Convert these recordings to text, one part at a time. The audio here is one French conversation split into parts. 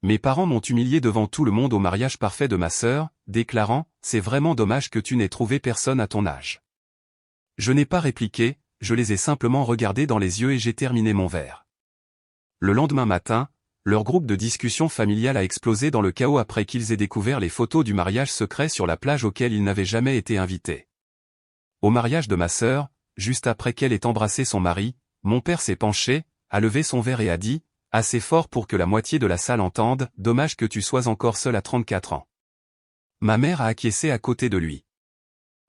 Mes parents m'ont humilié devant tout le monde au mariage parfait de ma sœur, déclarant « C'est vraiment dommage que tu n'aies trouvé personne à ton âge ». Je n'ai pas répliqué, je les ai simplement regardés dans les yeux et j'ai terminé mon verre. Le lendemain matin, leur groupe de discussion familiale a explosé dans le chaos après qu'ils aient découvert les photos du mariage secret sur la plage auquel ils n'avaient jamais été invités. Au mariage de ma sœur, juste après qu'elle ait embrassé son mari, mon père s'est penché, a levé son verre et a dit, assez fort pour que la moitié de la salle entende, « Dommage que tu sois encore seul à 34 ans. » Ma mère a acquiescé à côté de lui.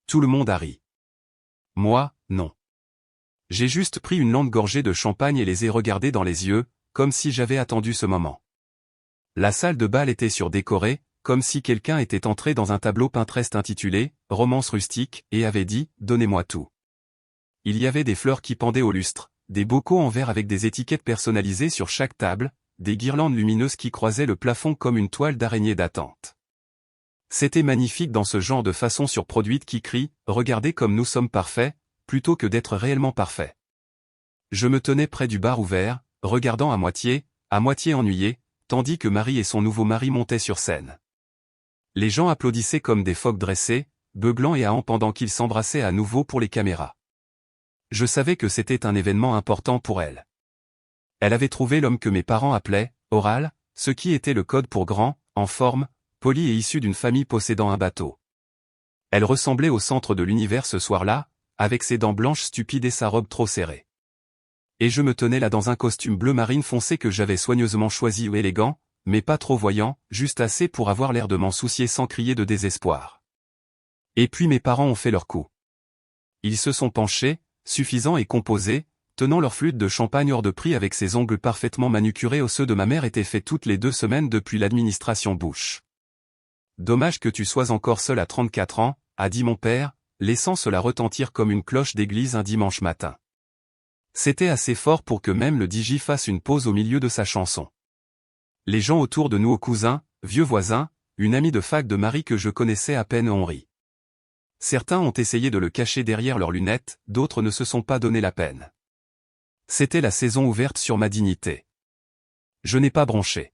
Tout le monde a ri. Moi, non. J'ai juste pris une longue gorgée de champagne et les ai regardés dans les yeux, comme si j'avais attendu ce moment. La salle de bal était surdécorée, comme si quelqu'un était entré dans un tableau Pinterest intitulé « Romance rustique » et avait dit « Donnez-moi tout ». Il y avait des fleurs qui pendaient au lustre, des bocaux en verre avec des étiquettes personnalisées sur chaque table, des guirlandes lumineuses qui croisaient le plafond comme une toile d'araignée d'attente. C'était magnifique dans ce genre de façon surproduite qui crie « Regardez comme nous sommes parfaits », plutôt que d'être réellement parfaits. Je me tenais près du bar ouvert, regardant à moitié ennuyé, tandis que Marie et son nouveau mari montaient sur scène. Les gens applaudissaient comme des phoques dressés, beuglant et ahant pendant qu'ils s'embrassaient à nouveau pour les caméras. Je savais que c'était un événement important pour elle. Elle avait trouvé l'homme que mes parents appelaient « Oral », ce qui était le code pour grand, en forme, poli et issu d'une famille possédant un bateau. Elle ressemblait au centre de l'univers ce soir-là, avec ses dents blanches stupides et sa robe trop serrée. Et je me tenais là dans un costume bleu marine foncé que j'avais soigneusement choisi ou élégant, mais pas trop voyant, juste assez pour avoir l'air de m'en soucier sans crier de désespoir. Et puis mes parents ont fait leur coup. Ils se sont penchés, suffisants et composés, tenant leur flûte de champagne hors de prix avec ses ongles parfaitement manucurés aux ceux de ma mère étaient faits toutes les 2 semaines depuis l'administration Bush. « Dommage que tu sois encore seul à 34 ans, a dit mon père, laissant cela retentir comme une cloche d'église un dimanche matin. C'était assez fort pour que même le DJ fasse une pause au milieu de sa chanson. Les gens autour de nous aux cousins, vieux voisins, une amie de fac de Marie que je connaissais à peine ont ri. Certains ont essayé de le cacher derrière leurs lunettes, d'autres ne se sont pas donné la peine. C'était la saison ouverte sur ma dignité. Je n'ai pas bronché.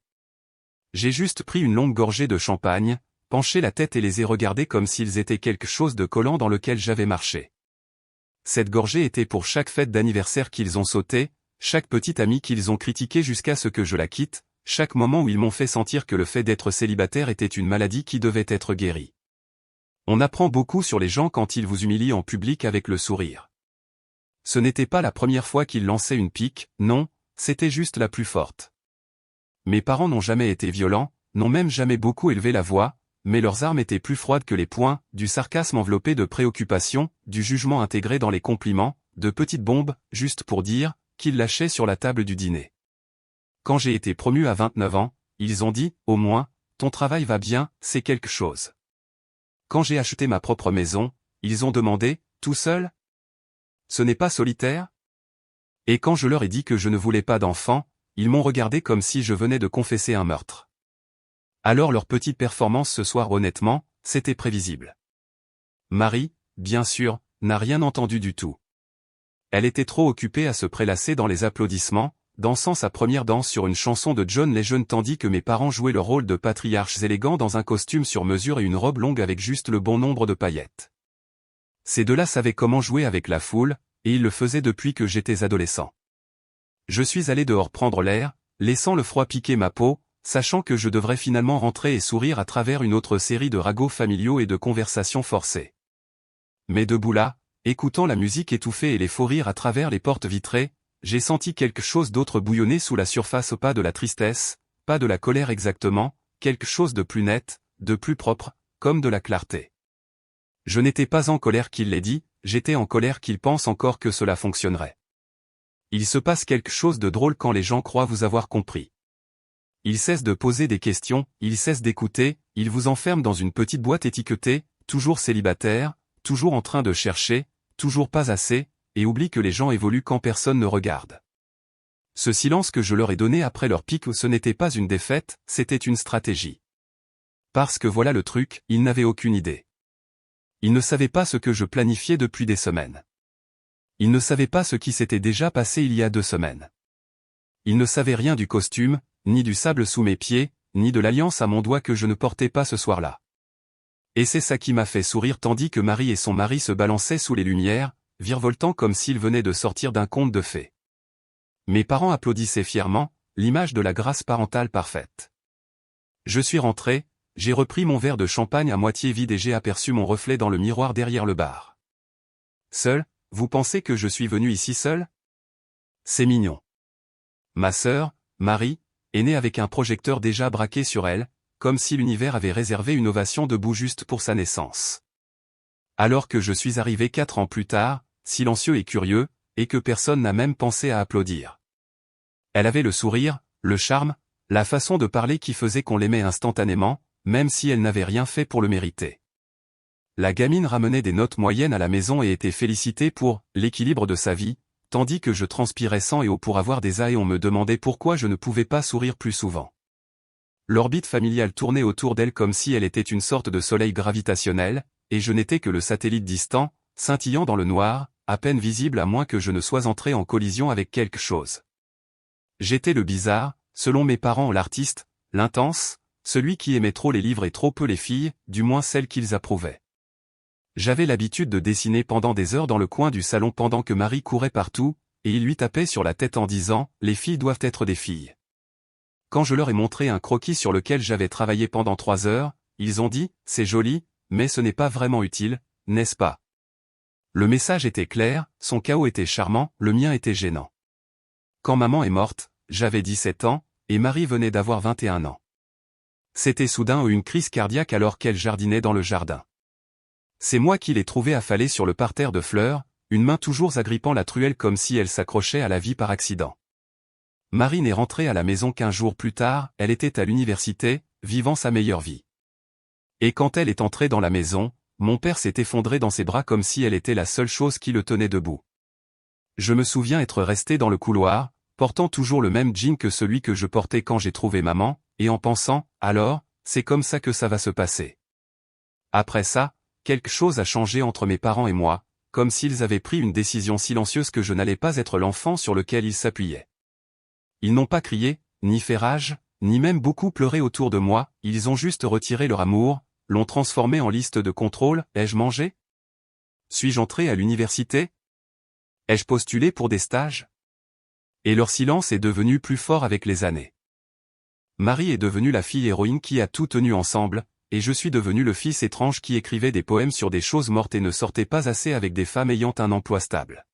J'ai juste pris une longue gorgée de champagne, penché la tête et les ai regardés comme s'ils étaient quelque chose de collant dans lequel j'avais marché. Cette gorgée était pour chaque fête d'anniversaire qu'ils ont sauté, chaque petite amie qu'ils ont critiqué jusqu'à ce que je la quitte, chaque moment où ils m'ont fait sentir que le fait d'être célibataire était une maladie qui devait être guérie. On apprend beaucoup sur les gens quand ils vous humilient en public avec le sourire. Ce n'était pas la première fois qu'ils lançaient une pique, non, c'était juste la plus forte. Mes parents n'ont jamais été violents, n'ont même jamais beaucoup élevé la voix, mais leurs armes étaient plus froides que les poings, du sarcasme enveloppé de préoccupation, du jugement intégré dans les compliments, de petites bombes, juste pour dire, qu'ils lâchaient sur la table du dîner. Quand j'ai été promu à 29 ans, ils ont dit, au moins, ton travail va bien, c'est quelque chose. Quand j'ai acheté ma propre maison, ils ont demandé, tout seul? Ce n'est pas solitaire? Et quand je leur ai dit que je ne voulais pas d'enfant, ils m'ont regardé comme si je venais de confesser un meurtre. Alors leur petite performance ce soir honnêtement, c'était prévisible. Marie, bien sûr, n'a rien entendu du tout. Elle était trop occupée à se prélasser dans les applaudissements, dansant sa première danse sur une chanson de John Legend tandis que mes parents jouaient le rôle de patriarches élégants dans un costume sur mesure et une robe longue avec juste le bon nombre de paillettes. Ces deux-là savaient comment jouer avec la foule, et ils le faisaient depuis que j'étais adolescent. Je suis allé dehors prendre l'air, laissant le froid piquer ma peau, sachant que je devrais finalement rentrer et sourire à travers une autre série de ragots familiaux et de conversations forcées. Mais debout là, écoutant la musique étouffée et les faux rires à travers les portes vitrées, j'ai senti quelque chose d'autre bouillonner sous la surface, pas de la tristesse, pas de la colère exactement, quelque chose de plus net, de plus propre, comme de la clarté. Je n'étais pas en colère qu'il l'ait dit, j'étais en colère qu'il pense encore que cela fonctionnerait. Il se passe quelque chose de drôle quand les gens croient vous avoir compris. Ils cessent de poser des questions, ils cessent d'écouter, ils vous enferment dans une petite boîte étiquetée, toujours célibataire, toujours en train de chercher, toujours pas assez, et oublient que les gens évoluent quand personne ne regarde. Ce silence que je leur ai donné après leur pique, ce n'était pas une défaite, c'était une stratégie. Parce que voilà le truc, ils n'avaient aucune idée. Ils ne savaient pas ce que je planifiais depuis des semaines. Ils ne savaient pas ce qui s'était déjà passé il y a 2 semaines. Ils ne savaient rien du costume, ni du sable sous mes pieds, ni de l'alliance à mon doigt que je ne portais pas ce soir-là. Et c'est ça qui m'a fait sourire tandis que Marie et son mari se balançaient sous les lumières, virevoltant comme s'ils venaient de sortir d'un conte de fées. Mes parents applaudissaient fièrement, l'image de la grâce parentale parfaite. Je suis rentré, j'ai repris mon verre de champagne à moitié vide et j'ai aperçu mon reflet dans le miroir derrière le bar. Seul, vous pensez que je suis venu ici seul? C'est mignon. Ma sœur, Marie, est née avec un projecteur déjà braqué sur elle, comme si l'univers avait réservé une ovation debout juste pour sa naissance. Alors que je suis arrivé 4 ans plus tard, silencieux et curieux, et que personne n'a même pensé à applaudir. Elle avait le sourire, le charme, la façon de parler qui faisait qu'on l'aimait instantanément, même si elle n'avait rien fait pour le mériter. La gamine ramenait des notes moyennes à la maison et était félicitée pour l'équilibre de sa vie, tandis que je transpirais sang et eau pour avoir des A et on me demandait pourquoi je ne pouvais pas sourire plus souvent. L'orbite familiale tournait autour d'elle comme si elle était une sorte de soleil gravitationnel, et je n'étais que le satellite distant, scintillant dans le noir, à peine visible à moins que je ne sois entré en collision avec quelque chose. J'étais le bizarre, selon mes parents l'artiste, l'intense, celui qui aimait trop les livres et trop peu les filles, du moins celles qu'ils approuvaient. J'avais l'habitude de dessiner pendant des heures dans le coin du salon pendant que Marie courait partout, et il lui tapait sur la tête en disant « Les filles doivent être des filles ». Quand je leur ai montré un croquis sur lequel j'avais travaillé pendant 3 heures, ils ont dit « C'est joli, mais ce n'est pas vraiment utile, n'est-ce pas ?» Le message était clair, son chaos était charmant, le mien était gênant. Quand maman est morte, j'avais 17 ans, et Marie venait d'avoir 21 ans. C'était soudain une crise cardiaque alors qu'elle jardinait dans le jardin. C'est moi qui l'ai trouvée affalée sur le parterre de fleurs, une main toujours agrippant la truelle comme si elle s'accrochait à la vie par accident. Marie n'est rentrée à la maison qu'1 jour plus tard, elle était à l'université, vivant sa meilleure vie. Et quand elle est entrée dans la maison, mon père s'est effondré dans ses bras comme si elle était la seule chose qui le tenait debout. Je me souviens être resté dans le couloir, portant toujours le même jean que celui que je portais quand j'ai trouvé maman, et en pensant, alors, c'est comme ça que ça va se passer. Après ça, quelque chose a changé entre mes parents et moi, comme s'ils avaient pris une décision silencieuse que je n'allais pas être l'enfant sur lequel ils s'appuyaient. Ils n'ont pas crié, ni fait rage, ni même beaucoup pleuré autour de moi, ils ont juste retiré leur amour, l'ont transformé en liste de contrôle. Ai-je mangé? Suis-je entré à l'université? Ai-je postulé pour des stages? Et leur silence est devenu plus fort avec les années. Marie est devenue la fille héroïne qui a tout tenu ensemble, et je suis devenu le fils étrange qui écrivait des poèmes sur des choses mortes et ne sortait pas assez avec des femmes ayant un emploi stable.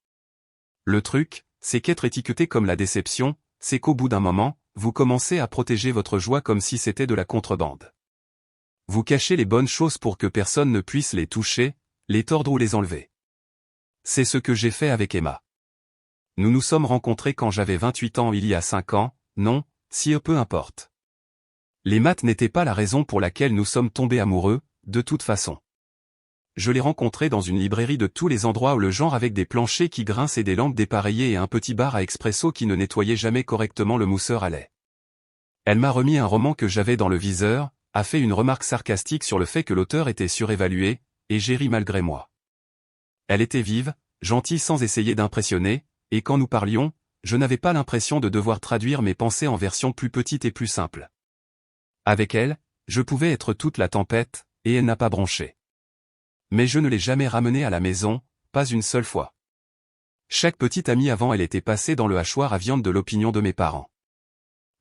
Le truc, c'est qu'être étiqueté comme la déception, c'est qu'au bout d'un moment, vous commencez à protéger votre joie comme si c'était de la contrebande. Vous cachez les bonnes choses pour que personne ne puisse les toucher, les tordre ou les enlever. C'est ce que j'ai fait avec Emma. Nous nous sommes rencontrés quand j'avais 28 ans il y a 5 ans, non, si peu importe. Les maths n'étaient pas la raison pour laquelle nous sommes tombés amoureux, de toute façon. Je l'ai rencontrée dans une librairie de tous les endroits où le genre avec des planchers qui grincent et des lampes dépareillées et un petit bar à expresso qui ne nettoyait jamais correctement le mousseur à lait. Elle m'a remis un roman que j'avais dans le viseur, a fait une remarque sarcastique sur le fait que l'auteur était surévalué, et j'ai ri malgré moi. Elle était vive, gentille sans essayer d'impressionner, et quand nous parlions, je n'avais pas l'impression de devoir traduire mes pensées en version plus petite et plus simple. Avec elle, je pouvais être toute la tempête, et elle n'a pas bronché. Mais je ne l'ai jamais ramenée à la maison, pas une seule fois. Chaque petite amie avant elle était passée dans le hachoir à viande de l'opinion de mes parents.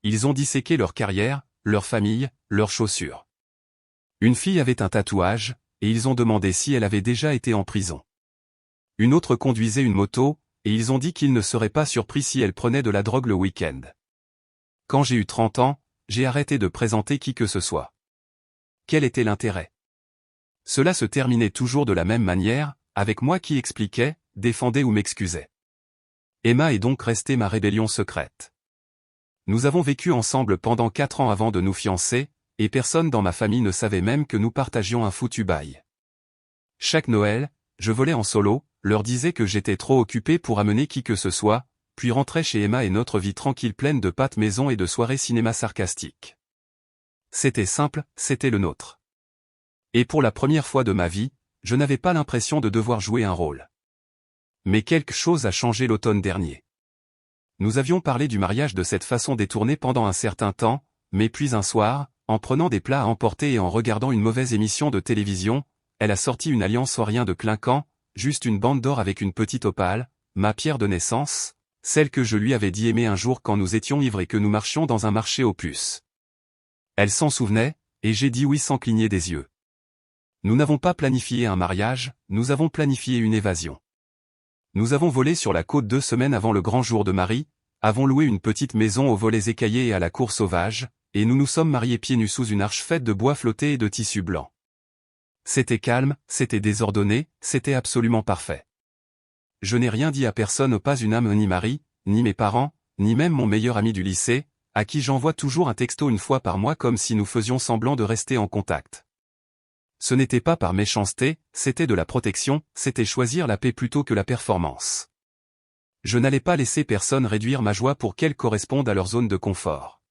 Ils ont disséqué leur carrière, leur famille, leurs chaussures. Une fille avait un tatouage, et ils ont demandé si elle avait déjà été en prison. Une autre conduisait une moto, et ils ont dit qu'ils ne seraient pas surpris si elle prenait de la drogue le week-end. Quand j'ai eu 30 ans, j'ai arrêté de présenter qui que ce soit. Quel était l'intérêt? Cela se terminait toujours de la même manière, avec moi qui expliquais, défendais ou m'excusais. Emma est donc restée ma rébellion secrète. Nous avons vécu ensemble pendant 4 ans avant de nous fiancer, et personne dans ma famille ne savait même que nous partagions un foutu bail. Chaque Noël, je volais en solo, leur disais que j'étais trop occupé pour amener qui que ce soit, puis rentrais chez Emma et notre vie tranquille pleine de pâtes maison et de soirées cinéma sarcastiques. C'était simple, c'était le nôtre. Et pour la première fois de ma vie, je n'avais pas l'impression de devoir jouer un rôle. Mais quelque chose a changé l'automne dernier. Nous avions parlé du mariage de cette façon détournée pendant un certain temps, mais puis un soir, en prenant des plats à emporter et en regardant une mauvaise émission de télévision, elle a sorti une alliance rien de clinquant, juste une bande d'or avec une petite opale, ma pierre de naissance, celle que je lui avais dit aimer un jour quand nous étions ivres et que nous marchions dans un marché aux puces. Elle s'en souvenait, et j'ai dit oui sans cligner des yeux. Nous n'avons pas planifié un mariage, nous avons planifié une évasion. Nous avons volé sur la côte 2 semaines avant le grand jour de Marie, avons loué une petite maison aux volets écaillés et à la cour sauvage, et nous nous sommes mariés pieds nus sous une arche faite de bois flotté et de tissu blanc. C'était calme, c'était désordonné, c'était absolument parfait. Je n'ai rien dit à personne, pas une âme ni Marie, ni mes parents, ni même mon meilleur ami du lycée, à qui j'envoie toujours un texto une fois par mois comme si nous faisions semblant de rester en contact. Ce n'était pas par méchanceté, c'était de la protection, c'était choisir la paix plutôt que la performance. Je n'allais pas laisser personne réduire ma joie pour qu'elle corresponde à leur zone de confort.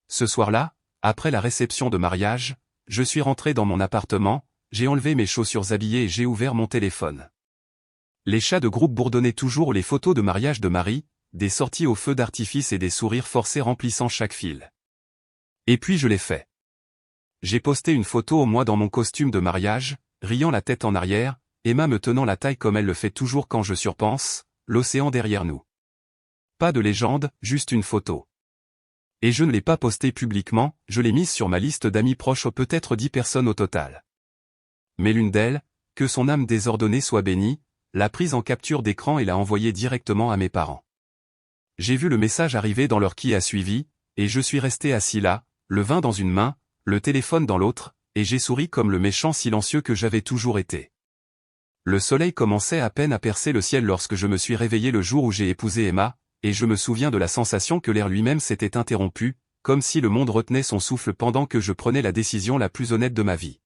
Ce soir-là, après la réception de mariage, je suis rentré dans mon appartement, j'ai enlevé mes chaussures habillées et j'ai ouvert mon téléphone. Les chats de groupe bourdonnaient toujours les photos de mariage de Marie, des sorties au feu d'artifice et des sourires forcés remplissant chaque fil. Et puis je l'ai fait. J'ai posté une photo moi dans mon costume de mariage, riant la tête en arrière, Emma me tenant la taille comme elle le fait toujours quand je surpense, l'océan derrière nous. Pas de légende, juste une photo. Et je ne l'ai pas postée publiquement, je l'ai mise sur ma liste d'amis proches, peut-être 10 personnes au total. Mais l'une d'elles, que son âme désordonnée soit bénie, l'a prise en capture d'écran et l'a envoyée directement à mes parents. J'ai vu le message arriver dans l'heure qui a suivi, et je suis resté assis là, le vin dans une main, le téléphone dans l'autre, et j'ai souri comme le méchant silencieux que j'avais toujours été. Le soleil commençait à peine à percer le ciel lorsque je me suis réveillé le jour où j'ai épousé Emma, et je me souviens de la sensation que l'air lui-même s'était interrompu, comme si le monde retenait son souffle pendant que je prenais la décision la plus honnête de ma vie.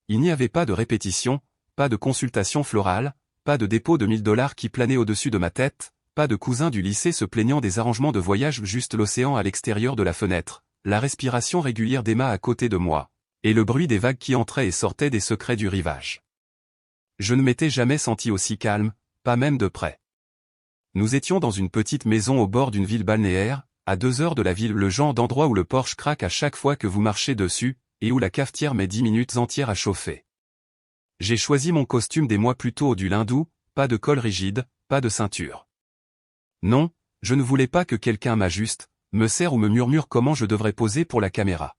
Il n'y avait pas de répétition, pas de consultation florale, pas de dépôt de $1000 qui planait au-dessus de ma tête, pas de cousin du lycée se plaignant des arrangements de voyage, juste l'océan à l'extérieur de la fenêtre, la respiration régulière d'Emma à côté de moi, et le bruit des vagues qui entraient et sortaient des secrets du rivage. Je ne m'étais jamais senti aussi calme, pas même de près. Nous étions dans une petite maison au bord d'une ville balnéaire, à 2 heures de la ville, le genre d'endroit où le Porsche craque à chaque fois que vous marchez dessus, et où la cafetière met 10 minutes entières à chauffer. J'ai choisi mon costume des mois plus tôt du lindou, pas de col rigide, pas de ceinture. Non, je ne voulais pas que quelqu'un m'ajuste, me serre ou me murmure comment je devrais poser pour la caméra.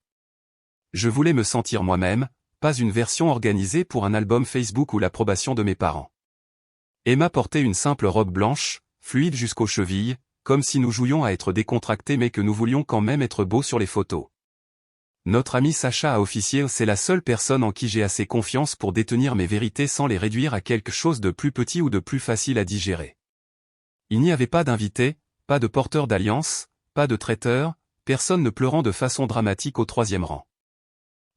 Je voulais me sentir moi-même, pas une version organisée pour un album Facebook ou l'approbation de mes parents. Emma portait une simple robe blanche, fluide jusqu'aux chevilles, comme si nous jouions à être décontractés mais que nous voulions quand même être beaux sur les photos. Notre ami Sacha a officié, c'est la seule personne en qui j'ai assez confiance pour détenir mes vérités sans les réduire à quelque chose de plus petit ou de plus facile à digérer. Il n'y avait pas d'invité, pas de porteur d'alliance, pas de traiteur, personne ne pleurant de façon dramatique au 3e rang.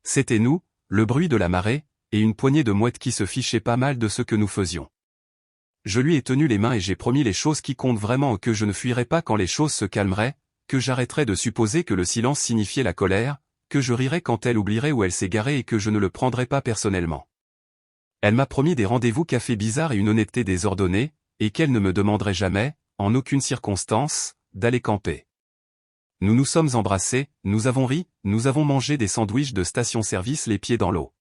C'était nous, le bruit de la marée, et une poignée de mouettes qui se fichaient pas mal de ce que nous faisions. Je lui ai tenu les mains et j'ai promis les choses qui comptent vraiment, que je ne fuirais pas quand les choses se calmeraient, que j'arrêterais de supposer que le silence signifiait la colère, que je rirais quand elle oublierait où elle s'est garée et que je ne le prendrais pas personnellement. Elle m'a promis des rendez-vous café bizarres et une honnêteté désordonnée, et qu'elle ne me demanderait jamais, en aucune circonstance, d'aller camper. Nous nous sommes embrassés, nous avons ri, nous avons mangé des sandwichs de station-service les pieds dans l'eau.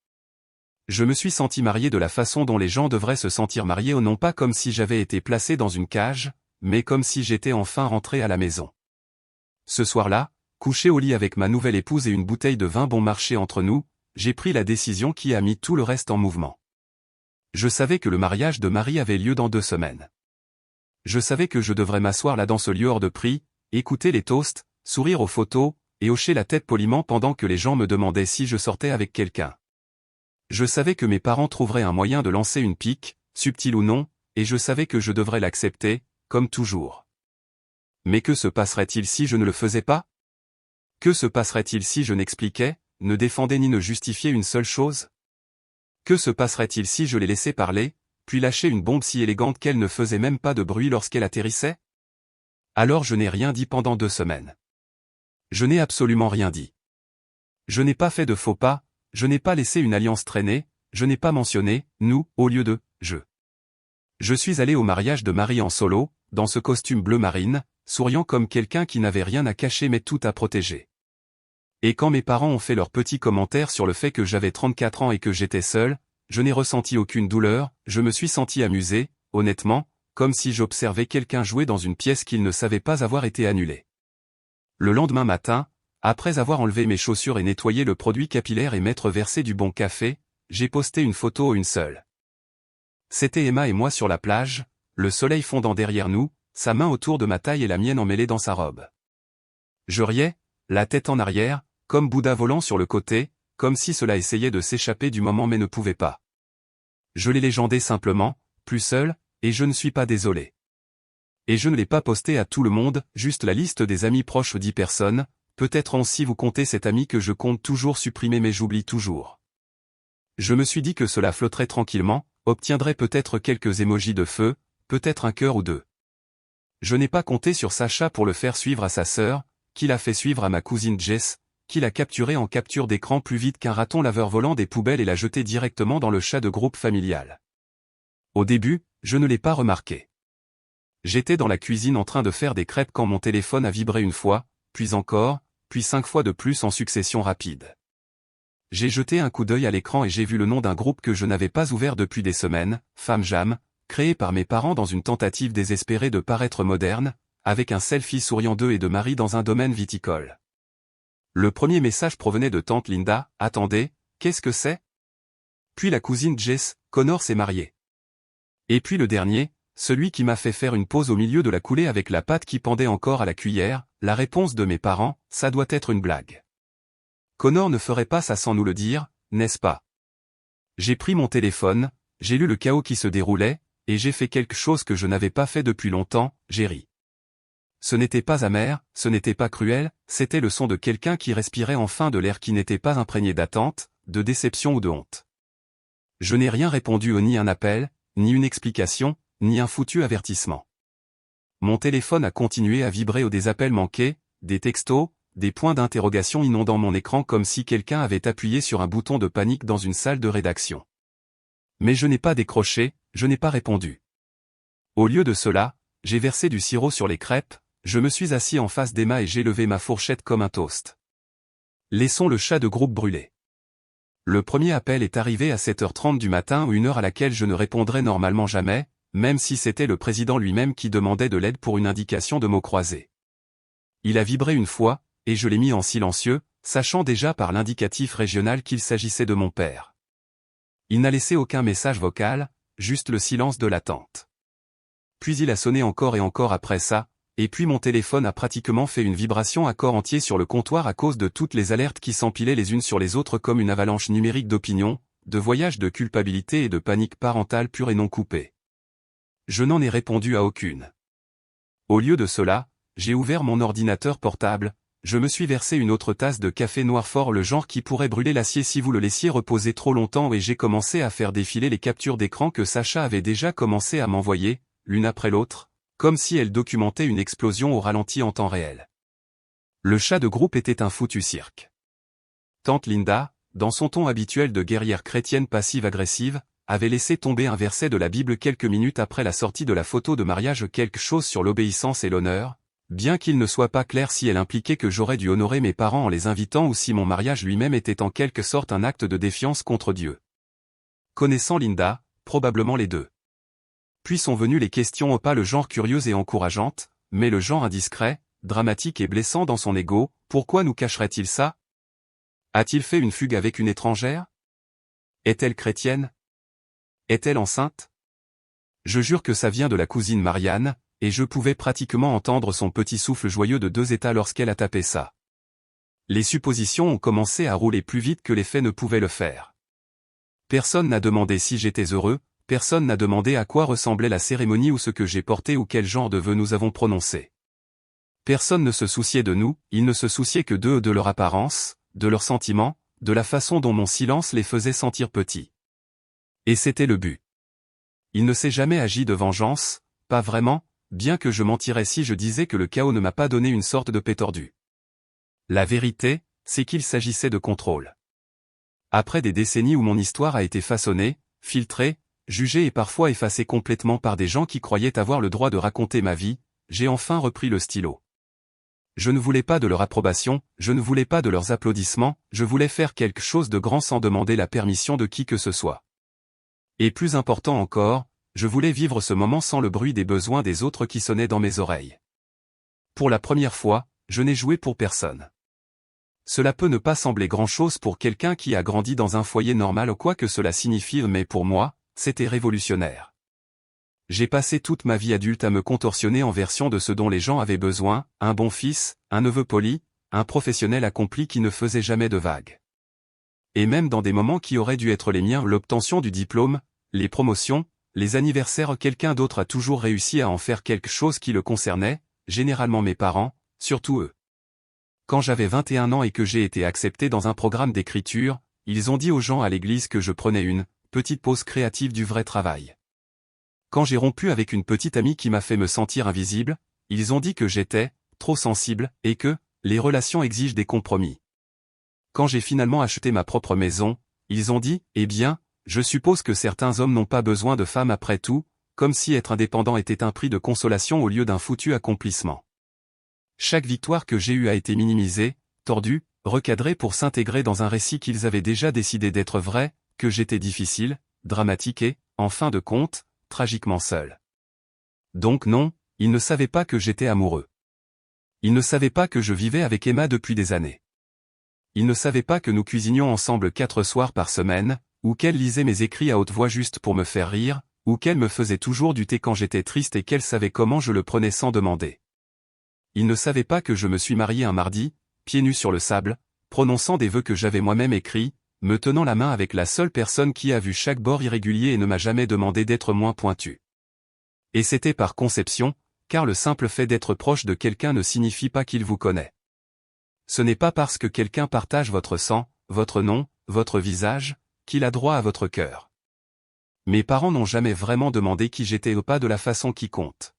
Je me suis senti marié de la façon dont les gens devraient se sentir mariés, non pas comme si j'avais été placé dans une cage, mais comme si j'étais enfin rentré à la maison. Ce soir-là, couché au lit avec ma nouvelle épouse et une bouteille de vin bon marché entre nous, j'ai pris la décision qui a mis tout le reste en mouvement. Je savais que le mariage de Marie avait lieu dans 2 semaines. Je savais que je devrais m'asseoir là dans ce lieu hors de prix, écouter les toasts, sourire aux photos, et hocher la tête poliment pendant que les gens me demandaient si je sortais avec quelqu'un. Je savais que mes parents trouveraient un moyen de lancer une pique, subtil ou non, et je savais que je devrais l'accepter, comme toujours. Mais que se passerait-il si je ne le faisais pas? Que se passerait-il si je n'expliquais, ne défendais ni ne justifiais une seule chose? Que se passerait-il si je les laissais parler, puis lâcher une bombe si élégante qu'elle ne faisait même pas de bruit lorsqu'elle atterrissait? Alors je n'ai rien dit pendant 2 semaines. Je n'ai absolument rien dit. Je n'ai pas fait de faux pas, je n'ai pas laissé une alliance traîner, je n'ai pas mentionné « nous » au lieu de « je ». Je suis allé au mariage de Marie en solo, dans ce costume bleu marine, souriant comme quelqu'un qui n'avait rien à cacher mais tout à protéger. Et quand mes parents ont fait leurs petits commentaires sur le fait que j'avais 34 ans et que j'étais seul, je n'ai ressenti aucune douleur, je me suis senti amusé, honnêtement, comme si j'observais quelqu'un jouer dans une pièce qu'il ne savait pas avoir été annulée. Le lendemain matin, après avoir enlevé mes chaussures et nettoyé le produit capillaire et m'être versé du bon café, j'ai posté une photo une seule. C'était Emma et moi sur la plage, le soleil fondant derrière nous, sa main autour de ma taille et la mienne emmêlée dans sa robe. Je riais, la tête en arrière, comme Bouddha volant sur le côté, comme si cela essayait de s'échapper du moment mais ne pouvait pas. Je l'ai légendé simplement, plus seul, et je ne suis pas désolé. Et je ne l'ai pas posté à tout le monde, juste la liste des amis proches 10 personnes, peut-être si vous comptez cet ami que je compte toujours supprimer mais j'oublie toujours. Je me suis dit que cela flotterait tranquillement, obtiendrait peut-être quelques émojis de feu, peut-être un cœur ou deux. Je n'ai pas compté sur Sacha pour le faire suivre à sa sœur, qui l'a fait suivre à ma cousine Jess, qui l'a capturé en capture d'écran plus vite qu'un raton laveur volant des poubelles et l'a jeté directement dans le chat de groupe familial. Au début, je ne l'ai pas remarqué. J'étais dans la cuisine en train de faire des crêpes quand mon téléphone a vibré une fois, puis encore, puis 5 fois de plus en succession rapide. J'ai jeté un coup d'œil à l'écran et j'ai vu le nom d'un groupe que je n'avais pas ouvert depuis des semaines, Femme Jam, créé par mes parents dans une tentative désespérée de paraître moderne, avec un selfie souriant d'eux et de Marie dans un domaine viticole. Le premier message provenait de tante Linda, « Attendez, qu'est-ce que c'est ?» Puis la cousine Jess, « Connor s'est marié. » Et puis le dernier, celui qui m'a fait faire une pause au milieu de la coulée avec la pâte qui pendait encore à la cuillère, la réponse de mes parents, « Ça doit être une blague. » Connor ne ferait pas ça sans nous le dire, n'est-ce pas? J'ai pris mon téléphone, j'ai lu le chaos qui se déroulait, et j'ai fait quelque chose que je n'avais pas fait depuis longtemps, j'ai ri. Ce n'était pas amer, ce n'était pas cruel, c'était le son de quelqu'un qui respirait enfin de l'air qui n'était pas imprégné d'attente, de déception ou de honte. Je n'ai rien répondu ni un appel, ni une explication, ni un foutu avertissement. Mon téléphone a continué à vibrer aux des appels manqués, des textos, des points d'interrogation inondant mon écran comme si quelqu'un avait appuyé sur un bouton de panique dans une salle de rédaction. Mais je n'ai pas décroché, je n'ai pas répondu. Au lieu de cela, j'ai versé du sirop sur les crêpes, je me suis assis en face d'Emma et j'ai levé ma fourchette comme un toast. Laissons le chat de groupe brûler. Le premier appel est arrivé à 7h30 du matin ou une heure à laquelle je ne répondrai normalement jamais, même si c'était le président lui-même qui demandait de l'aide pour une indication de mots croisés. Il a vibré une fois, et je l'ai mis en silencieux, sachant déjà par l'indicatif régional qu'il s'agissait de mon père. Il n'a laissé aucun message vocal, juste le silence de l'attente. Puis il a sonné encore et encore après ça, et puis mon téléphone a pratiquement fait une vibration à corps entier sur le comptoir à cause de toutes les alertes qui s'empilaient les unes sur les autres comme une avalanche numérique d'opinions, de voyages de culpabilité et de panique parentale pure et non coupée. Je n'en ai répondu à aucune. Au lieu de cela, j'ai ouvert mon ordinateur portable, je me suis versé une autre tasse de café noir fort le genre qui pourrait brûler l'acier si vous le laissiez reposer trop longtemps et j'ai commencé à faire défiler les captures d'écran que Sacha avait déjà commencé à m'envoyer, l'une après l'autre, comme si elle documentait une explosion au ralenti en temps réel. Le chat de groupe était un foutu cirque. Tante Linda, dans son ton habituel de guerrière chrétienne passive-agressive, avait laissé tomber un verset de la Bible quelques minutes après la sortie de la photo de mariage quelque chose sur l'obéissance et l'honneur, bien qu'il ne soit pas clair si elle impliquait que j'aurais dû honorer mes parents en les invitant ou si mon mariage lui-même était en quelque sorte un acte de défiance contre Dieu. Connaissant Linda, probablement les deux. Puis sont venues les questions pas le genre curieuse et encourageante, mais le genre indiscret, dramatique et blessant dans son ego, pourquoi nous cacherait-il ça? A-t-il fait une fugue avec une étrangère? Est-elle chrétienne? Est-elle enceinte? Je jure que ça vient de la cousine Marianne, et je pouvais pratiquement entendre son petit souffle joyeux de 2 états lorsqu'elle a tapé ça. Les suppositions ont commencé à rouler plus vite que les faits ne pouvaient le faire. Personne n'a demandé si j'étais heureux, personne n'a demandé à quoi ressemblait la cérémonie ou ce que j'ai porté ou quel genre de vœux nous avons prononcé. Personne ne se souciait de nous, ils ne se souciaient que d'eux, de leur apparence, de leurs sentiments, de la façon dont mon silence les faisait sentir petits. Et c'était le but. Il ne s'est jamais agi de vengeance, pas vraiment, bien que je mentirais si je disais que le chaos ne m'a pas donné une sorte de paix tordue. La vérité, c'est qu'il s'agissait de contrôle. Après des décennies où mon histoire a été façonnée, filtrée, jugée et parfois effacée complètement par des gens qui croyaient avoir le droit de raconter ma vie, j'ai enfin repris le stylo. Je ne voulais pas de leur approbation, je ne voulais pas de leurs applaudissements, je voulais faire quelque chose de grand sans demander la permission de qui que ce soit. Et plus important encore, je voulais vivre ce moment sans le bruit des besoins des autres qui sonnaient dans mes oreilles. Pour la première fois, je n'ai joué pour personne. Cela peut ne pas sembler grand-chose pour quelqu'un qui a grandi dans un foyer normal ou quoi que cela signifie, mais pour moi, c'était révolutionnaire. J'ai passé toute ma vie adulte à me contorsionner en version de ce dont les gens avaient besoin, un bon fils, un neveu poli, un professionnel accompli qui ne faisait jamais de vagues. Et même dans des moments qui auraient dû être les miens, l'obtention du diplôme, les promotions, les anniversaires, quelqu'un d'autre a toujours réussi à en faire quelque chose qui le concernait, généralement mes parents, surtout eux. Quand j'avais 21 ans et que j'ai été accepté dans un programme d'écriture, ils ont dit aux gens à l'église que je prenais une petite pause créative du vrai travail. Quand j'ai rompu avec une petite amie qui m'a fait me sentir invisible, ils ont dit que j'étais trop sensible et que les relations exigent des compromis. Quand j'ai finalement acheté ma propre maison, ils ont dit, eh bien, je suppose que certains hommes n'ont pas besoin de femmes après tout, comme si être indépendant était un prix de consolation au lieu d'un foutu accomplissement. Chaque victoire que j'ai eue a été minimisée, tordue, recadrée pour s'intégrer dans un récit qu'ils avaient déjà décidé d'être vrai, que j'étais difficile, dramatique et, en fin de compte, tragiquement seul. Donc non, ils ne savaient pas que j'étais amoureux. Ils ne savaient pas que je vivais avec Emma depuis des années. Ils ne savaient pas que nous cuisinions ensemble 4 soirs par semaine, ou qu'elle lisait mes écrits à haute voix juste pour me faire rire, ou qu'elle me faisait toujours du thé quand j'étais triste et qu'elle savait comment je le prenais sans demander. Ils ne savaient pas que je me suis marié un mardi, pieds nus sur le sable, prononçant des vœux que j'avais moi-même écrits, me tenant la main avec la seule personne qui a vu chaque bord irrégulier et ne m'a jamais demandé d'être moins pointu. Et c'était par conception, car le simple fait d'être proche de quelqu'un ne signifie pas qu'il vous connaît. Ce n'est pas parce que quelqu'un partage votre sang, votre nom, votre visage, qu'il a droit à votre cœur. Mes parents n'ont jamais vraiment demandé qui j'étais ou pas de la façon qui compte.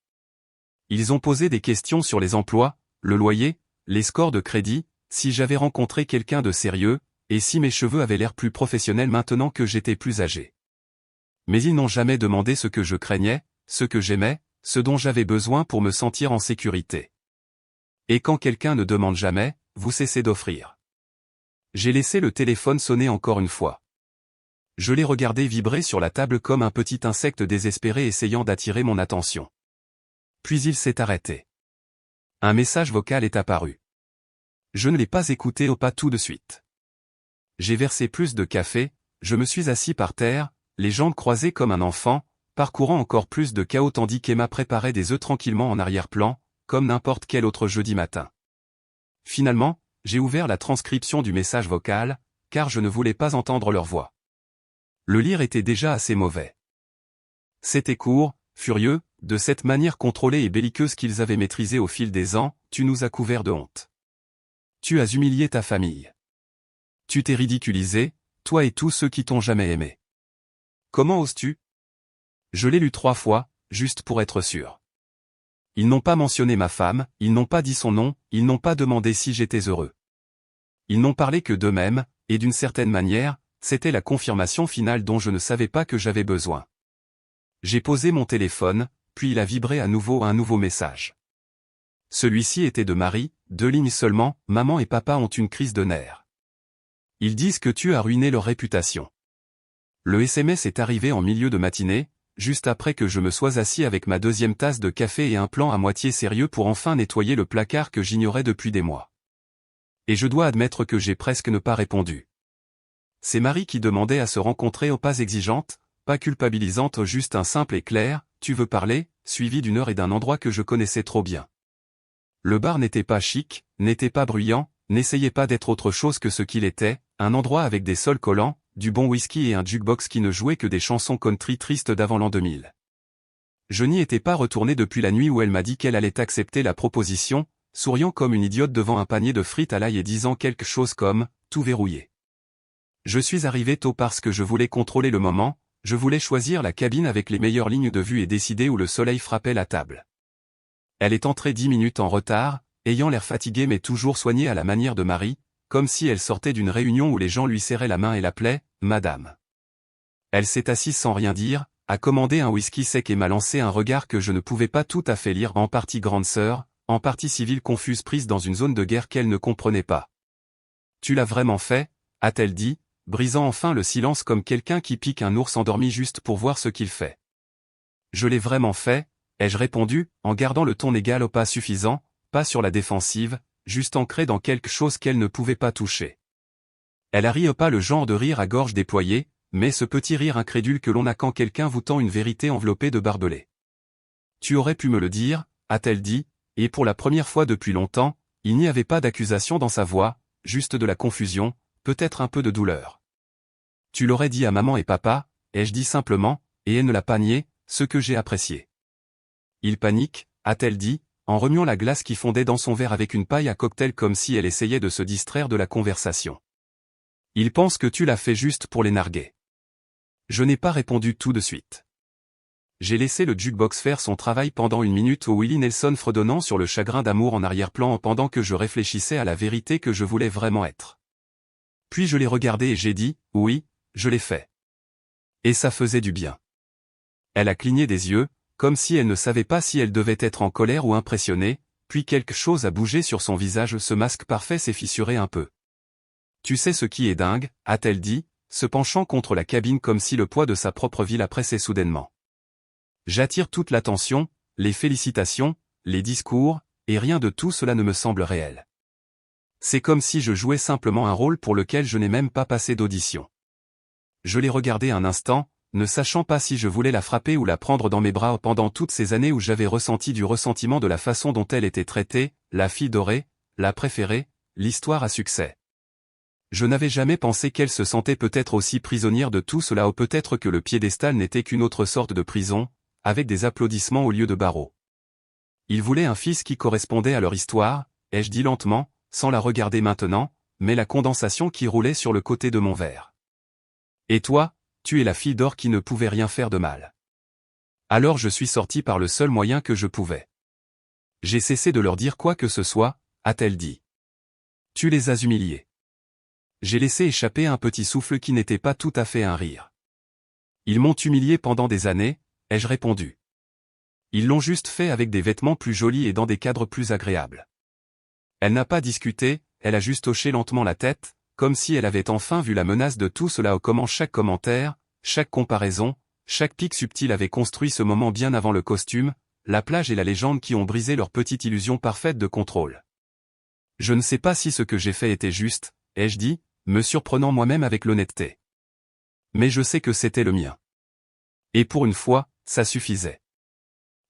Ils ont posé des questions sur les emplois, le loyer, les scores de crédit, si j'avais rencontré quelqu'un de sérieux, et si mes cheveux avaient l'air plus professionnels maintenant que j'étais plus âgé. Mais ils n'ont jamais demandé ce que je craignais, ce que j'aimais, ce dont j'avais besoin pour me sentir en sécurité. Et quand quelqu'un ne demande jamais, vous cessez d'offrir. J'ai laissé le téléphone sonner encore une fois. Je l'ai regardé vibrer sur la table comme un petit insecte désespéré essayant d'attirer mon attention. Puis il s'est arrêté. Un message vocal est apparu. Je ne l'ai pas écouté au pas tout de suite. J'ai versé plus de café, je me suis assis par terre, les jambes croisées comme un enfant, parcourant encore plus de chaos tandis qu'Emma préparait des œufs tranquillement en arrière-plan, comme n'importe quel autre jeudi matin. Finalement, j'ai ouvert la transcription du message vocal, car je ne voulais pas entendre leur voix. Le lire était déjà assez mauvais. C'était court, furieux, de cette manière contrôlée et belliqueuse qu'ils avaient maîtrisée au fil des ans, tu nous as couverts de honte. Tu as humilié ta famille. Tu t'es ridiculisé, toi et tous ceux qui t'ont jamais aimé. Comment oses-tu? Je l'ai lu 3 fois, juste pour être sûr. Ils n'ont pas mentionné ma femme, ils n'ont pas dit son nom, ils n'ont pas demandé si j'étais heureux. Ils n'ont parlé que d'eux-mêmes, et d'une certaine manière, c'était la confirmation finale dont je ne savais pas que j'avais besoin. J'ai posé mon téléphone, puis il a vibré à nouveau un nouveau message. Celui-ci était de Marie, 2 lignes seulement, maman et papa ont une crise de nerfs. Ils disent que tu as ruiné leur réputation. Le SMS est arrivé en milieu de matinée, juste après que je me sois assis avec ma 2e tasse de café et un plan à moitié sérieux pour enfin nettoyer le placard que j'ignorais depuis des mois. Et je dois admettre que j'ai presque ne pas répondu. C'est Marie qui demandait à se rencontrer, pas exigeante, pas culpabilisante, juste un simple et clair, tu veux parler, suivi d'une heure et d'un endroit que je connaissais trop bien. Le bar n'était pas chic, n'était pas bruyant, n'essayait pas d'être autre chose que ce qu'il était, un endroit avec des sols collants, du bon whisky et un jukebox qui ne jouait que des chansons country tristes d'avant l'an 2000. Je n'y étais pas retourné depuis la nuit où elle m'a dit qu'elle allait accepter la proposition, souriant comme une idiote devant un panier de frites à l'ail et disant quelque chose comme « tout verrouillé ». Je suis arrivé tôt parce que je voulais contrôler le moment, je voulais choisir la cabine avec les meilleures lignes de vue et décider où le soleil frappait la table. Elle est entrée 10 minutes en retard, ayant l'air fatiguée mais toujours soignée à la manière de Marie, comme si elle sortait d'une réunion où les gens lui serraient la main et l'appelaient « Madame ». Elle s'est assise sans rien dire, a commandé un whisky sec et m'a lancé un regard que je ne pouvais pas tout à fait lire, en partie grande sœur, en partie civile confuse prise dans une zone de guerre qu'elle ne comprenait pas. Tu l'as vraiment fait, a-t-elle dit, brisant enfin le silence comme quelqu'un qui pique un ours endormi juste pour voir ce qu'il fait. Je l'ai vraiment fait, ai-je répondu, en gardant le ton égal au pas suffisant, pas sur la défensive, juste ancré dans quelque chose qu'elle ne pouvait pas toucher. Elle a ri pas le genre de rire à gorge déployée, mais ce petit rire incrédule que l'on a quand quelqu'un vous tend une vérité enveloppée de barbelés. Tu aurais pu me le dire, a-t-elle dit, et pour la première fois depuis longtemps, il n'y avait pas d'accusation dans sa voix, juste de la confusion, peut-être un peu de douleur. Tu l'aurais dit à maman et papa, ai-je dit simplement, et elle ne l'a pas nié, ce que j'ai apprécié. Il panique, a-t-elle dit, en remuant la glace qui fondait dans son verre avec une paille à cocktail comme si elle essayait de se distraire de la conversation. Il pense que tu l'as fait juste pour les narguer. Je n'ai pas répondu tout de suite. J'ai laissé le jukebox faire son travail pendant une minute au Willie Nelson fredonnant sur le chagrin d'amour en arrière-plan pendant que je réfléchissais à la vérité que je voulais vraiment être. Puis je l'ai regardé et j'ai dit, oui, je l'ai fait. Et ça faisait du bien. Elle a cligné des yeux, comme si elle ne savait pas si elle devait être en colère ou impressionnée, puis quelque chose a bougé sur son visage, ce masque parfait s'est fissuré un peu. Tu sais ce qui est dingue, a-t-elle dit, se penchant contre la cabine comme si le poids de sa propre vie la pressait soudainement. J'attire toute l'attention, les félicitations, les discours, et rien de tout cela ne me semble réel. C'est comme si je jouais simplement un rôle pour lequel je n'ai même pas passé d'audition. Je l'ai regardée un instant, ne sachant pas si je voulais la frapper ou la prendre dans mes bras pendant toutes ces années où j'avais ressenti du ressentiment de la façon dont elle était traitée, la fille dorée, la préférée, l'histoire à succès. Je n'avais jamais pensé qu'elle se sentait peut-être aussi prisonnière de tout cela ou peut-être que le piédestal n'était qu'une autre sorte de prison, avec des applaudissements au lieu de barreaux. Ils voulaient un fils qui correspondait à leur histoire, ai-je dit lentement, sans la regarder maintenant, mais la condensation qui roulait sur le côté de mon verre. Et toi, tu es la fille d'or qui ne pouvait rien faire de mal. Alors je suis sorti par le seul moyen que je pouvais. J'ai cessé de leur dire quoi que ce soit, a-t-elle dit. Tu les as humiliés. J'ai laissé échapper un petit souffle qui n'était pas tout à fait un rire. Ils m'ont humilié pendant des années, ai-je répondu. Ils l'ont juste fait avec des vêtements plus jolis et dans des cadres plus agréables. Elle n'a pas discuté, elle a juste hoché lentement la tête, comme si elle avait enfin vu la menace de tout cela ou comment chaque commentaire, chaque comparaison, chaque pic subtil avait construit ce moment bien avant le costume, la plage et la légende qui ont brisé leur petite illusion parfaite de contrôle. Je ne sais pas si ce que j'ai fait était juste, ai-je dit, me surprenant moi-même avec l'honnêteté. Mais je sais que c'était le mien. Et pour une fois, ça suffisait.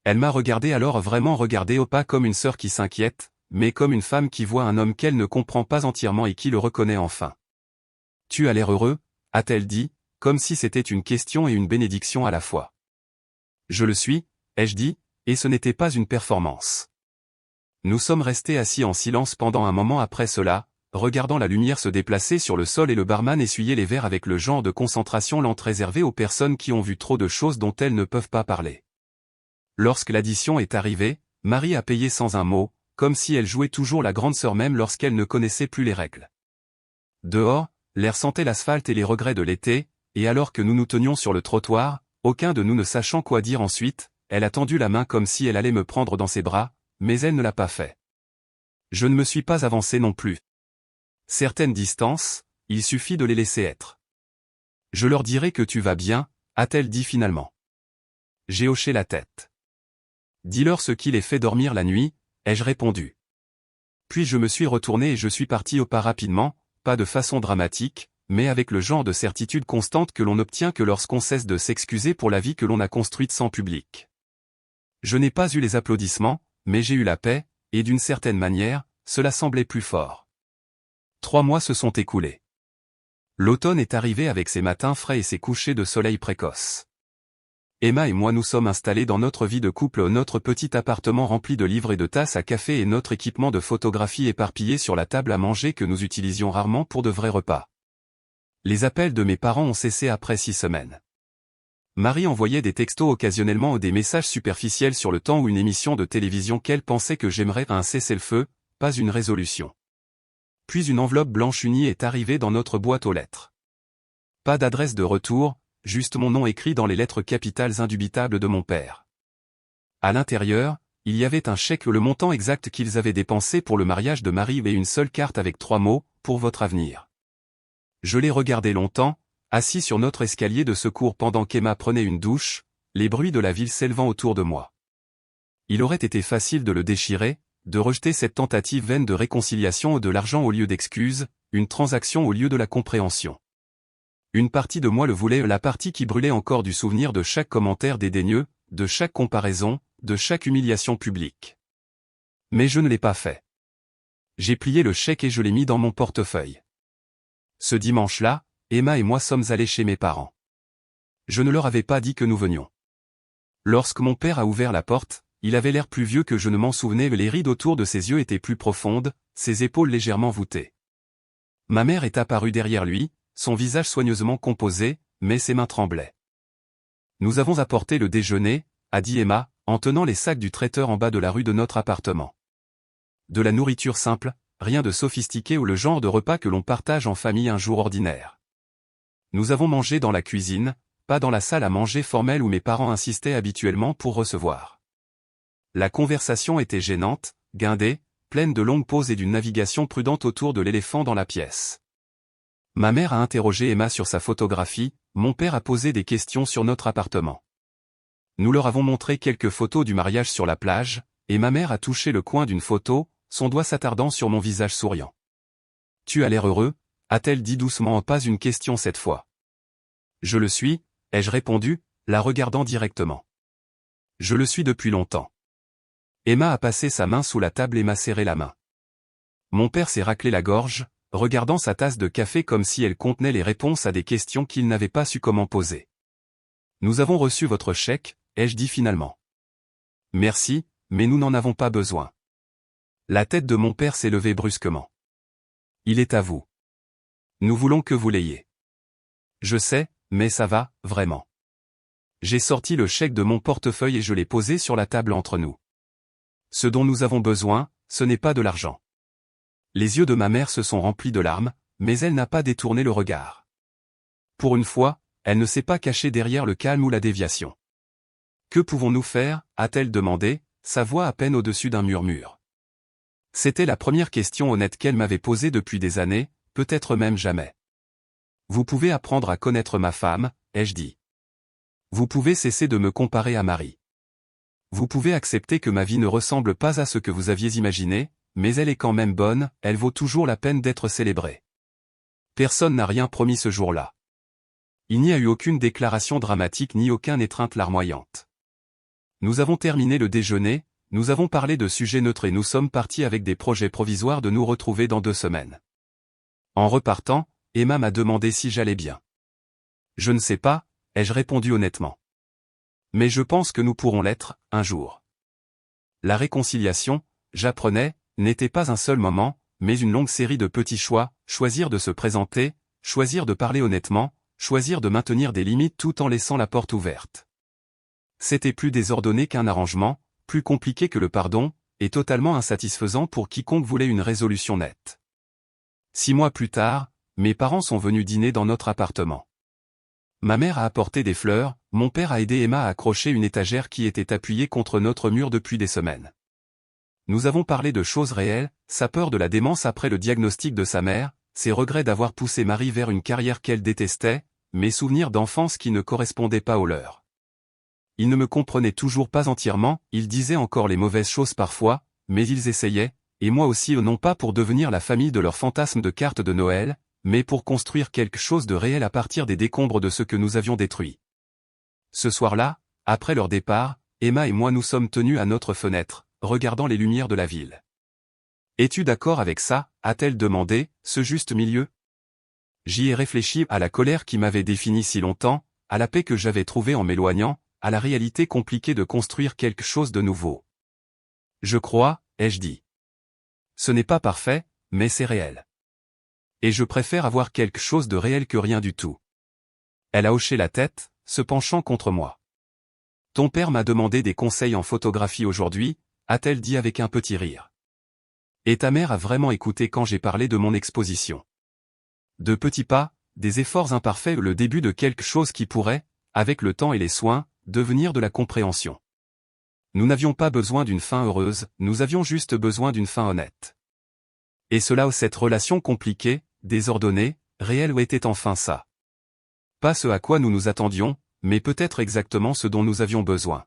Elle m'a regardé alors vraiment regardé pas comme une sœur qui s'inquiète, mais comme une femme qui voit un homme qu'elle ne comprend pas entièrement et qui le reconnaît enfin. Tu as l'air heureux, a-t-elle dit, comme si c'était une question et une bénédiction à la fois. Je le suis, ai-je dit, et ce n'était pas une performance. Nous sommes restés assis en silence pendant un moment après cela, regardant la lumière se déplacer sur le sol et le barman essuyer les verres avec le genre de concentration lente réservée aux personnes qui ont vu trop de choses dont elles ne peuvent pas parler. Lorsque l'addition est arrivée, Marie a payé sans un mot, comme si elle jouait toujours la grande sœur même lorsqu'elle ne connaissait plus les règles. Dehors, l'air sentait l'asphalte et les regrets de l'été, et alors que nous nous tenions sur le trottoir, aucun de nous ne sachant quoi dire ensuite, elle a tendu la main comme si elle allait me prendre dans ses bras, mais elle ne l'a pas fait. Je ne me suis pas avancé non plus. Certaines distances, il suffit de les laisser être. Je leur dirai que tu vas bien, a-t-elle dit finalement. J'ai hoché la tête. Dis-leur ce qui les fait dormir la nuit, ai-je répondu. Puis je me suis retourné et je suis parti au pas rapidement, pas de façon dramatique, mais avec le genre de certitude constante que l'on n'obtient que lorsqu'on cesse de s'excuser pour la vie que l'on a construite sans public. Je n'ai pas eu les applaudissements, mais j'ai eu la paix, et d'une certaine manière, cela semblait plus fort. 3 mois se sont écoulés. L'automne est arrivé avec ses matins frais et ses couchers de soleil précoces. Emma et moi nous sommes installés dans notre vie de couple, notre petit appartement rempli de livres et de tasses à café et notre équipement de photographie éparpillé sur la table à manger que nous utilisions rarement pour de vrais repas. Les appels de mes parents ont cessé après 6 semaines. Marie envoyait des textos occasionnellement ou des messages superficiels sur le temps ou une émission de télévision qu'elle pensait que j'aimerais, un cessez-le-feu, pas une résolution. Puis une enveloppe blanche unie est arrivée dans notre boîte aux lettres. Pas d'adresse de retour, juste mon nom écrit dans les lettres capitales indubitables de mon père. À l'intérieur, il y avait un chèque, le montant exact qu'ils avaient dépensé pour le mariage de Marie et une seule carte avec 3 mots, pour votre avenir. Je l'ai regardé longtemps, assis sur notre escalier de secours pendant qu'Emma prenait une douche, les bruits de la ville s'élevant autour de moi. Il aurait été facile de le déchirer, de rejeter cette tentative vaine de réconciliation, de l'argent au lieu d'excuses, une transaction au lieu de la compréhension. Une partie de moi le voulait, la partie qui brûlait encore du souvenir de chaque commentaire dédaigneux, de chaque comparaison, de chaque humiliation publique. Mais je ne l'ai pas fait. J'ai plié le chèque et je l'ai mis dans mon portefeuille. Ce dimanche-là, Emma et moi sommes allés chez mes parents. Je ne leur avais pas dit que nous venions. Lorsque mon père a ouvert la porte, il avait l'air plus vieux que je ne m'en souvenais, les rides autour de ses yeux étaient plus profondes, ses épaules légèrement voûtées. Ma mère est apparue derrière lui, son visage soigneusement composé, mais ses mains tremblaient. Nous avons apporté le déjeuner, a dit Emma, en tenant les sacs du traiteur en bas de la rue de notre appartement. De la nourriture simple, rien de sophistiqué ou le genre de repas que l'on partage en famille un jour ordinaire. Nous avons mangé dans la cuisine, pas dans la salle à manger formelle où mes parents insistaient habituellement pour recevoir. La conversation était gênante, guindée, pleine de longues pauses et d'une navigation prudente autour de l'éléphant dans la pièce. Ma mère a interrogé Emma sur sa photographie, mon père a posé des questions sur notre appartement. Nous leur avons montré quelques photos du mariage sur la plage, et ma mère a touché le coin d'une photo, son doigt s'attardant sur mon visage souriant. « Tu as l'air heureux ?» a-t-elle dit doucement, pas une question cette fois. « Je le suis », ai-je répondu, la regardant directement. « Je le suis depuis longtemps. » Emma a passé sa main sous la table et m'a serré la main. Mon père s'est raclé la gorge, regardant sa tasse de café comme si elle contenait les réponses à des questions qu'il n'avait pas su comment poser. « Nous avons reçu votre chèque, ai-je dit finalement. « Merci, mais nous n'en avons pas besoin. » La tête de mon père s'est levée brusquement. « Il est à vous. Nous voulons que vous l'ayez. » Je sais, mais ça va, vraiment. J'ai sorti le chèque de mon portefeuille et je l'ai posé sur la table entre nous. Ce dont nous avons besoin, ce n'est pas de l'argent. Les yeux de ma mère se sont remplis de larmes, mais elle n'a pas détourné le regard. Pour une fois, elle ne s'est pas cachée derrière le calme ou la déviation. « Que pouvons-nous faire ?» a-t-elle demandé, sa voix à peine au-dessus d'un murmure. C'était la première question honnête qu'elle m'avait posée depuis des années, peut-être même jamais. « Vous pouvez apprendre à connaître ma femme, » ai-je dit. « Vous pouvez cesser de me comparer à Marie. Vous pouvez accepter que ma vie ne ressemble pas à ce que vous aviez imaginé, mais elle est quand même bonne, elle vaut toujours la peine d'être célébrée. » Personne n'a rien promis ce jour-là. Il n'y a eu aucune déclaration dramatique ni aucun étreinte larmoyante. Nous avons terminé le déjeuner, nous avons parlé de sujets neutres et nous sommes partis avec des projets provisoires de nous retrouver dans 2 semaines. En repartant, Emma m'a demandé si j'allais bien. « Je ne sais pas », ai-je répondu honnêtement. « Mais je pense que nous pourrons l'être, un jour. » La réconciliation, j'apprenais, n'était pas un seul moment, mais une longue série de petits choix, choisir de se présenter, choisir de parler honnêtement, choisir de maintenir des limites tout en laissant la porte ouverte. C'était plus désordonné qu'un arrangement, plus compliqué que le pardon, et totalement insatisfaisant pour quiconque voulait une résolution nette. 6 mois plus tard, mes parents sont venus dîner dans notre appartement. Ma mère a apporté des fleurs, mon père a aidé Emma à accrocher une étagère qui était appuyée contre notre mur depuis des semaines. Nous avons parlé de choses réelles, sa peur de la démence après le diagnostic de sa mère, ses regrets d'avoir poussé Marie vers une carrière qu'elle détestait, mes souvenirs d'enfance qui ne correspondaient pas aux leurs. Ils ne me comprenaient toujours pas entièrement, ils disaient encore les mauvaises choses parfois, mais ils essayaient, et moi aussi non pas pour devenir la famille de leurs fantasmes de cartes de Noël, mais pour construire quelque chose de réel à partir des décombres de ce que nous avions détruit. Ce soir-là, après leur départ, Emma et moi nous sommes tenus à notre fenêtre, regardant les lumières de la ville. « Es-tu d'accord avec ça ?» a-t-elle demandé, ce juste milieu. J'y ai réfléchi à la colère qui m'avait défini si longtemps, à la paix que j'avais trouvée en m'éloignant, à la réalité compliquée de construire quelque chose de nouveau. « Je crois, ai-je dit. Ce n'est pas parfait, mais c'est réel. Et je préfère avoir quelque chose de réel que rien du tout. » Elle a hoché la tête, se penchant contre moi. « Ton père m'a demandé des conseils en photographie aujourd'hui, » a-t-elle dit avec un petit rire. « Et ta mère a vraiment écouté quand j'ai parlé de mon exposition. » De petits pas, des efforts imparfaits, le début de quelque chose qui pourrait, avec le temps et les soins, devenir de la compréhension. Nous n'avions pas besoin d'une fin heureuse, nous avions juste besoin d'une fin honnête. Et cela, cette relation compliquée, désordonnée, réelle ou était enfin ça? Pas ce à quoi nous nous attendions, mais peut-être exactement ce dont nous avions besoin.